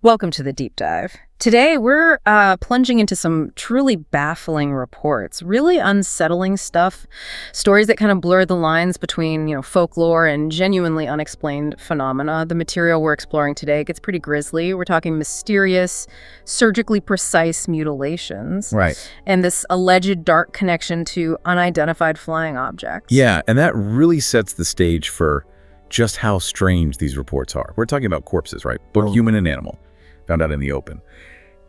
Welcome to the deep dive. Today, we're plunging into some truly baffling reports, really unsettling stuff, stories that kind of blur the lines between, folklore and genuinely unexplained phenomena. The material we're exploring today gets pretty grisly. We're talking mysterious, surgically precise mutilations. Right. And this alleged dark connection to unidentified flying objects. Yeah, and that really sets the stage for just how strange these reports are. We're talking about corpses, right? Both human and animal, found out in the open.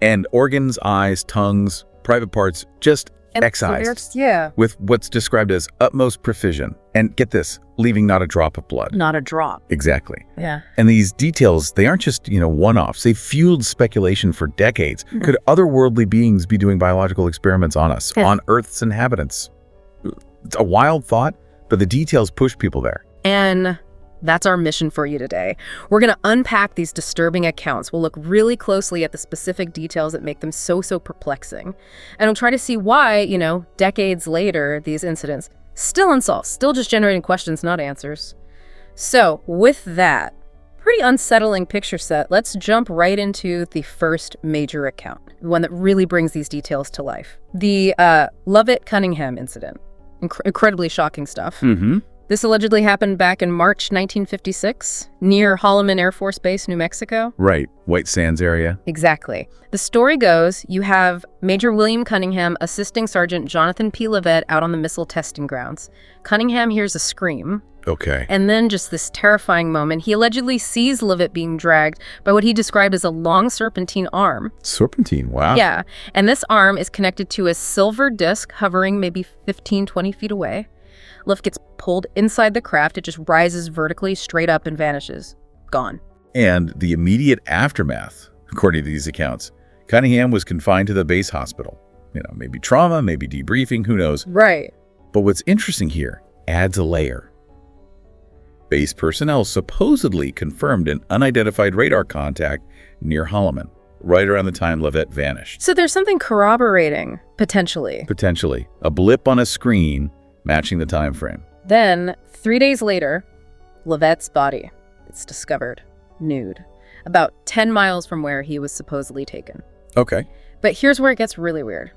And organs, eyes, tongues, private parts, just excised. Yeah. With what's described as utmost precision. And get this, leaving not a drop of blood. Not a drop. Exactly. Yeah. And these details, they aren't just, one-offs. They fueled speculation for decades. Could otherworldly beings be doing biological experiments on us, on Earth's inhabitants? It's a wild thought, but the details push people there. And that's our mission for you today. We're going to unpack these disturbing accounts. We'll look really closely at the specific details that make them so perplexing. And we'll try to see why, decades later, these incidents still unsolved, still just generating questions, not answers. So with that pretty unsettling picture set, let's jump right into the first major account, the one that really brings these details to life. The Lovette Cunningham incident. Incredibly shocking stuff. Mm-hmm. This allegedly happened back in March 1956, near Holloman Air Force Base, New Mexico. Right. White Sands area. Exactly. The story goes, you have Major William Cunningham assisting Sergeant Jonathan P. Lovette out on the missile testing grounds. Cunningham hears a scream. Okay. And then just this terrifying moment, he allegedly sees Lovette being dragged by what he described as a long serpentine arm. Serpentine, wow. Yeah. And this arm is connected to a silver disc hovering maybe 15, 20 feet away. Lift gets pulled inside the craft. It just rises vertically straight up and vanishes. Gone. And the immediate aftermath, according to these accounts, Cunningham was confined to the base hospital. Maybe trauma, maybe debriefing, who knows. Right. But what's interesting here adds a layer. Base personnel supposedly confirmed an unidentified radar contact near Holloman, right around the time Lovette vanished. So there's something corroborating, potentially. Potentially. A blip on a screen matching the time frame. Then, 3 days later, Lovette's body is discovered, nude, about 10 miles from where he was supposedly taken. Okay. But here's where it gets really weird.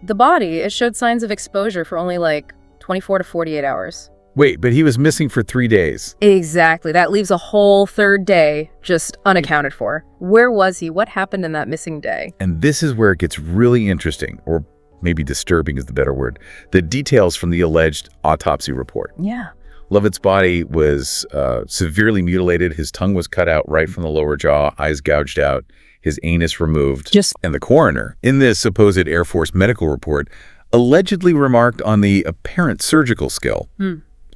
The body, it showed signs of exposure for only 24 to 48 hours. Wait, but he was missing for 3 days. Exactly. That leaves a whole third day just unaccounted for. Where was he? What happened in that missing day? And this is where it gets really interesting, or maybe disturbing is the better word, the details from the alleged autopsy report. Yeah. Lovette's body was severely mutilated. His tongue was cut out right from the lower jaw, eyes gouged out, his anus removed. And the coroner, in this supposed Air Force medical report, allegedly remarked on the apparent surgical skill,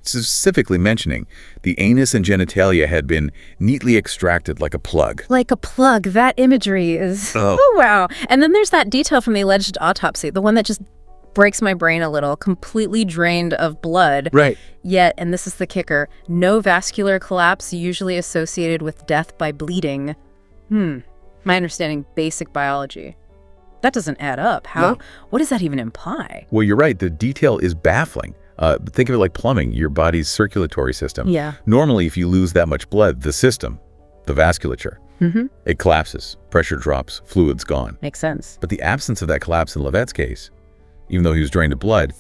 specifically mentioning the anus and genitalia had been neatly extracted like a plug. Like a plug. That imagery is... Oh, wow. And then there's that detail from the alleged autopsy, the one that just breaks my brain a little, completely drained of blood. Right. Yet, and this is the kicker, no vascular collapse usually associated with death by bleeding. My understanding, basic biology. That doesn't add up. How? No. What does that even imply? Well, you're right. The detail is baffling. Think of it like plumbing, your body's circulatory system. Yeah. Normally, if you lose that much blood, the system, the vasculature, it collapses, pressure drops, fluid's gone. Makes sense. But the absence of that collapse in Lovette's case, even though he was drained of blood,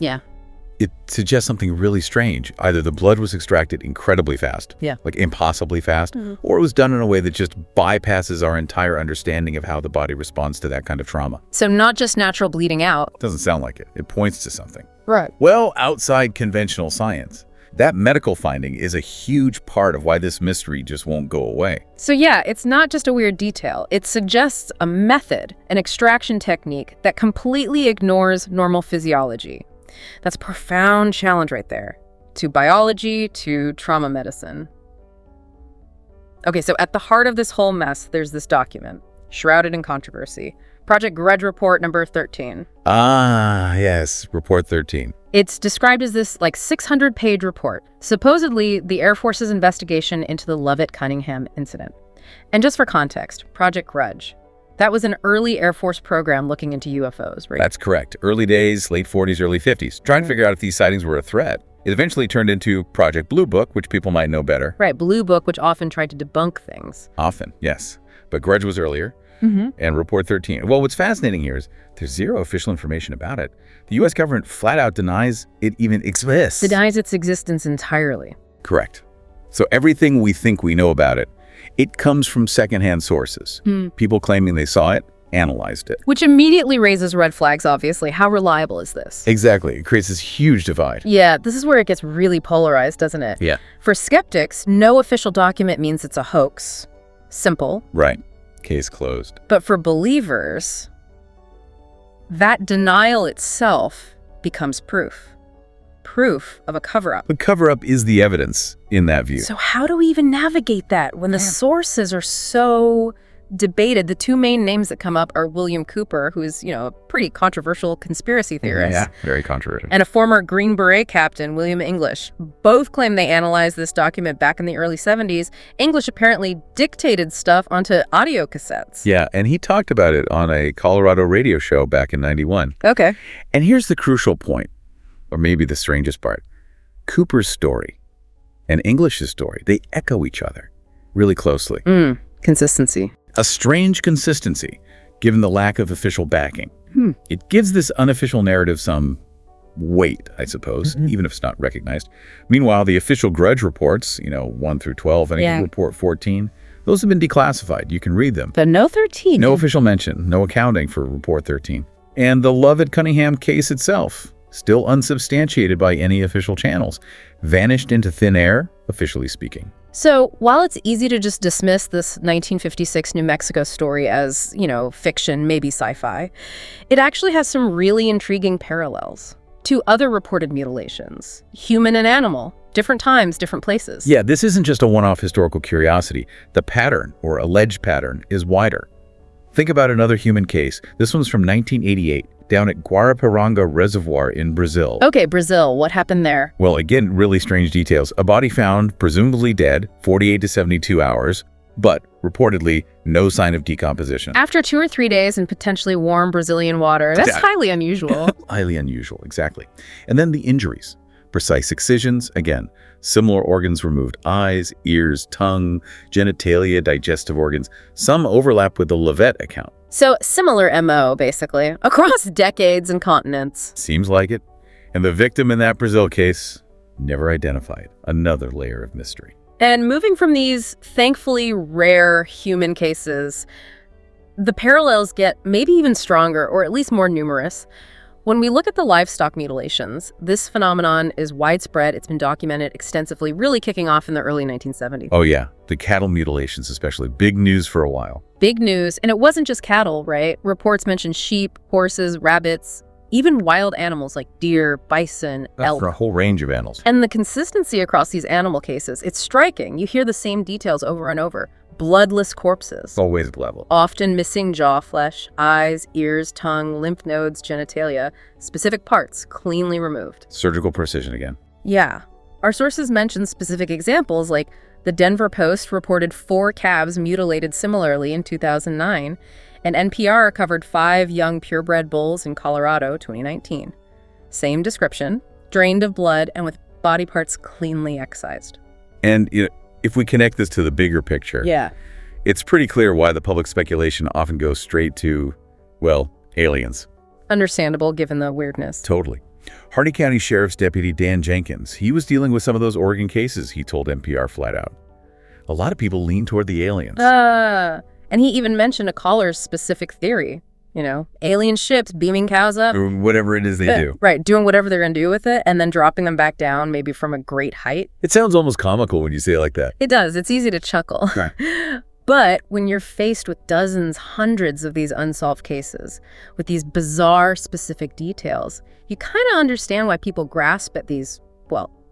it suggests something really strange. Either the blood was extracted incredibly fast, like impossibly fast, or it was done in a way that just bypasses our entire understanding of how the body responds to that kind of trauma. So not just natural bleeding out. Doesn't sound like it. It points to something. Right. Well, outside conventional science. That medical finding is a huge part of why this mystery just won't go away. So yeah, it's not just a weird detail. It suggests a method, an extraction technique that completely ignores normal physiology. That's a profound challenge right there. To biology, to trauma medicine. Okay, so at the heart of this whole mess, there's this document, shrouded in controversy. Project Grudge Report number 13. Ah, yes, Report 13. It's described as this 600-page report, supposedly the Air Force's investigation into the Lovette Cunningham incident. And just for context, Project Grudge, that was an early Air Force program looking into UFOs, right? That's correct. Early days, late 40s, early 50s, trying to figure out if these sightings were a threat. It eventually turned into Project Blue Book, which people might know better. Right, Blue Book, which often tried to debunk things. Often, yes. but Grudge was earlier, and Report 13. Well, what's fascinating here is there's zero official information about it. The U.S. government flat out denies it even exists. Denies its existence entirely. Correct. So everything we think we know about it, it comes from secondhand sources. People claiming they saw it, analyzed it. Which immediately raises red flags, obviously. How reliable is this? Exactly. It creates this huge divide. Yeah, this is where it gets really polarized, doesn't it? Yeah. For skeptics, no official document means it's a hoax. Simple. Right. Case closed. But for believers, that denial itself becomes proof. Proof of a cover-up. The cover-up is the evidence in that view. So how do we even navigate that when the sources are so debated? The two main names that come up are William Cooper, who's, a pretty controversial conspiracy theorist. Yeah, very controversial. And a former Green Beret captain, William English. Both claim they analyzed this document back in the early 70s. English apparently dictated stuff onto audio cassettes. Yeah, and he talked about it on a Colorado radio show back in '91. Okay. And here's the crucial point, or maybe the strangest part. Cooper's story and English's story, they echo each other really closely. Consistency. A strange consistency, given the lack of official backing. It gives this unofficial narrative some weight, I suppose, even if it's not recognized. Meanwhile, the official Grudge reports, 1 through 12, and even Report 14, those have been declassified. You can read them. But no 13. No official mention, no accounting for Report 13. And the Lovette Cunningham case itself, still unsubstantiated by any official channels, vanished into thin air, officially speaking. So while it's easy to just dismiss this 1956 New Mexico story as, fiction, maybe sci-fi, it actually has some really intriguing parallels to other reported mutilations, human and animal, different times, different places. Yeah, this isn't just a one-off historical curiosity. The pattern, or alleged pattern, is wider. Think about another human case. This one's from 1988, down at Guarapiranga Reservoir in Brazil. Okay, Brazil. What happened there? Well, again, really strange details. A body found, presumably dead, 48 to 72 hours, but reportedly no sign of decomposition. After 2 or 3 days in potentially warm Brazilian water. That's highly unusual. Highly unusual, exactly. And then the injuries. Precise excisions, again, similar organs removed: eyes, ears, tongue, genitalia, digestive organs. Some overlap with the Lovette account. So similar MO, basically, across decades and continents. Seems like it. And the victim in that Brazil case, never identified. Another layer of mystery. And moving from these thankfully rare human cases, the parallels get maybe even stronger, or at least more numerous. When we look at the livestock mutilations, this phenomenon is widespread. It's been documented extensively, really kicking off in the early 1970s. Oh yeah, the cattle mutilations especially. Big news for a while. Big news. And it wasn't just cattle, right? Reports mentioned sheep, horses, rabbits, even wild animals like deer, bison, elk. For a whole range of animals. And the consistency across these animal cases, it's striking. You hear the same details over and over. Bloodless corpses. Always level. Often missing jaw flesh, eyes, ears, tongue, lymph nodes, genitalia, specific parts cleanly removed. Surgical precision again. Yeah. Our sources mention specific examples, like the Denver Post reported 4 calves mutilated similarly in 2009, and NPR covered 5 young purebred bulls in Colorado, 2019. Same description, drained of blood and with body parts cleanly excised. And if we connect this to the bigger picture, it's pretty clear why the public speculation often goes straight to, well, aliens. Understandable, given the weirdness. Totally. Hardy County Sheriff's Deputy Dan Jenkins, he was dealing with some of those Oregon cases, he told NPR flat out. A lot of people lean toward the aliens. And he even mentioned a caller's specific theory. Alien ships beaming cows up. Or whatever it is they do. Right, doing whatever they're going to do with it, and then dropping them back down, maybe from a great height. It sounds almost comical when you say it like that. It does. It's easy to chuckle. Right. But when you're faced with dozens, hundreds of these unsolved cases, with these bizarre specific details, you kind of understand why people grasp at these,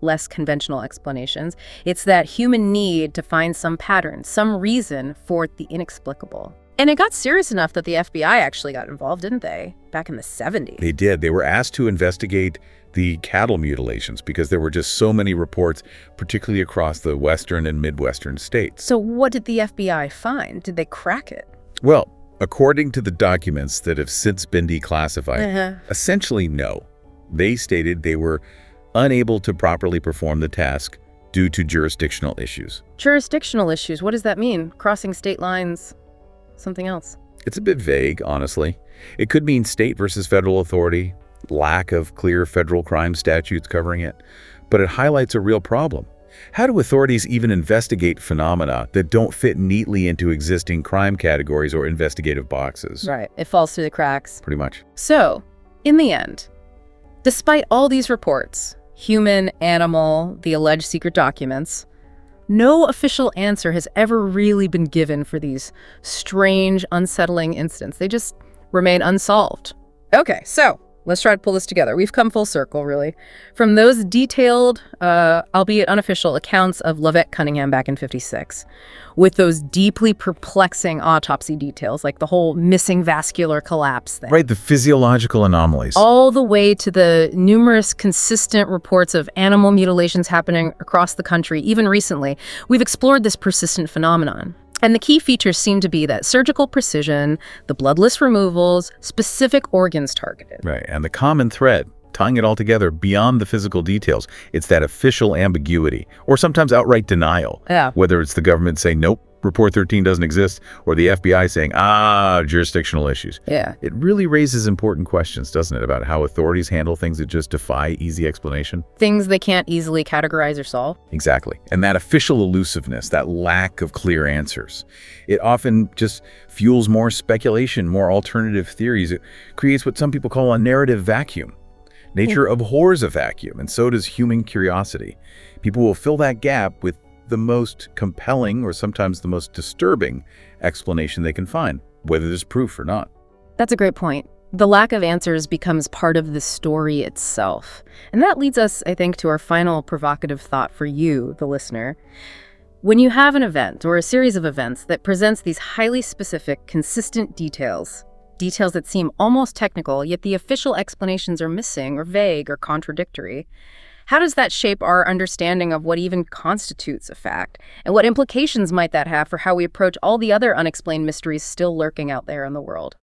less conventional explanations. It's that human need to find some pattern, some reason for the inexplicable. And it got serious enough that the FBI actually got involved, didn't they? Back in the 70s. They did. They were asked to investigate the cattle mutilations because there were just so many reports, particularly across the western and midwestern states. So what did the FBI find? Did they crack it? Well, according to the documents that have since been declassified, essentially no. They stated they were unable to properly perform the task due to jurisdictional issues. Jurisdictional issues? What does that mean? Crossing state lines? something else? It's a bit vague, honestly. It could mean state versus federal authority, lack of clear federal crime statutes covering it, but it highlights a real problem. How do authorities even investigate phenomena that don't fit neatly into existing crime categories or investigative boxes? Right. It falls through the cracks. Pretty much. So, in the end, despite all these reports, human, animal, the alleged secret documents, no official answer has ever really been given for these strange, unsettling incidents. They just remain unsolved. Okay, so let's try to pull this together. We've come full circle, really. From those detailed, albeit unofficial, accounts of Lovette Cunningham back in '56, with those deeply perplexing autopsy details, like the whole missing vascular collapse thing. Right, the physiological anomalies. All the way to the numerous consistent reports of animal mutilations happening across the country, even recently, we've explored this persistent phenomenon. And the key features seem to be that surgical precision, the bloodless removals, specific organs targeted. Right, and the common thread, tying it all together beyond the physical details, it's that official ambiguity, or sometimes outright denial. Yeah. Whether it's the government saying, nope, Report 13 doesn't exist, or the FBI saying, jurisdictional issues. Yeah. It really raises important questions, doesn't it, about how authorities handle things that just defy easy explanation? Things they can't easily categorize or solve. Exactly. And that official elusiveness, that lack of clear answers, it often just fuels more speculation, more alternative theories. It creates what some people call a narrative vacuum. Nature abhors a vacuum, and so does human curiosity. People will fill that gap with the most compelling or sometimes the most disturbing explanation they can find, whether there's proof or not. That's a great point. The lack of answers becomes part of the story itself. And that leads us, I think, to our final provocative thought for you, the listener. When you have an event or a series of events that presents these highly specific, consistent details that seem almost technical, yet the official explanations are missing or vague or contradictory, how does that shape our understanding of what even constitutes a fact? And what implications might that have for how we approach all the other unexplained mysteries still lurking out there in the world?